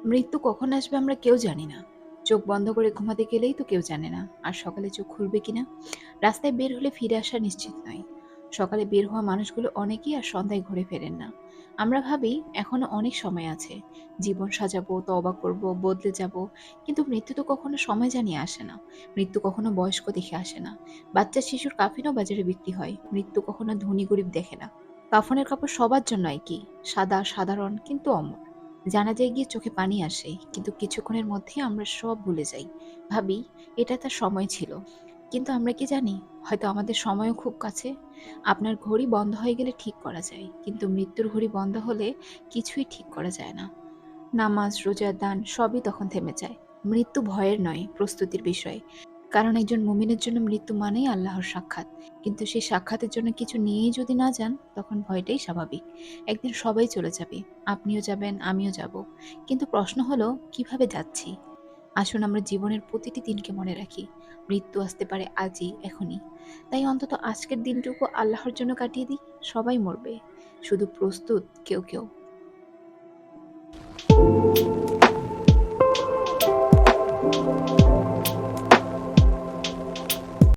মৃত্যু কখন আসবে আমরা কেউ জানি না। চোখ বন্ধ করে ঘুমাতে গেলেই তো কেউ জানে না আর সকালে চোখ খুলবে কিনা। রাস্তায় বের হলে ফিরে আসা নিশ্চিত নয়। সকালে বের হওয়া মানুষগুলো অনেকেই আর সন্ধ্যায় ঘুরে ফেরেন না। আমরা ভাবি এখনো অনেক সময় আছে, জীবন সাজাবো, তওবা করব, বদলে যাব। কিন্তু মৃত্যু তো কখনো সময় জানিয়ে আসে না। মৃত্যু কখনো বয়স্ক দেখে আসে না। বাচ্চা শিশুর কাফিনও বাজারে বিক্রি হয়। মৃত্যু কখনো ধনী গরিব দেখে না। কাফনের কাপড় সবার জন্য একই, সাদা সাধারণ কিন্তু অমর। জানাজায় গিয়ে চোখে পানি আসে, কিন্তু কিছুক্ষণের মধ্যেই আমরা সব ভুলে যাই। ভাবি এটা তার সময় ছিল। কিন্তু আমরা কি জানি হয়তো আমাদের সময়ও খুব কাছে। আপনার ঘড়ি বন্ধ হয়ে গেলে ঠিক করা যায়, কিন্তু মৃত্যুর ঘড়ি বন্ধ হলে কিছুই ঠিক করা যায় না। নামাজ, রোজা, দান সবই তখন থেমে যায়। মৃত্যু ভয়ের নয়, প্রস্তুতির বিষয়। কারণ একজন মুমিনের জন্য মৃত্যু মানেই আল্লাহর সাক্ষাৎ। কিন্তু সেই সাক্ষাতের জন্য কিছু নিয়েই যদি না যান, তখন ভয়টাই স্বাভাবিক। একদিন সবাই চলে যাবে। আপনিও যাবেন, আমিও যাব। কিন্তু প্রশ্ন হলো কিভাবে যাচ্ছি? আসুন আমরা জীবনের প্রতিটি দিনকে মনে রাখি। মৃত্যু আসতে পারে আজই, এখনই। তাই অন্তত আজকের দিনটুকু আল্লাহর জন্য কাটিয়ে দিই। সবাই মরবে, শুধু প্রস্তুত কেউ কেউ।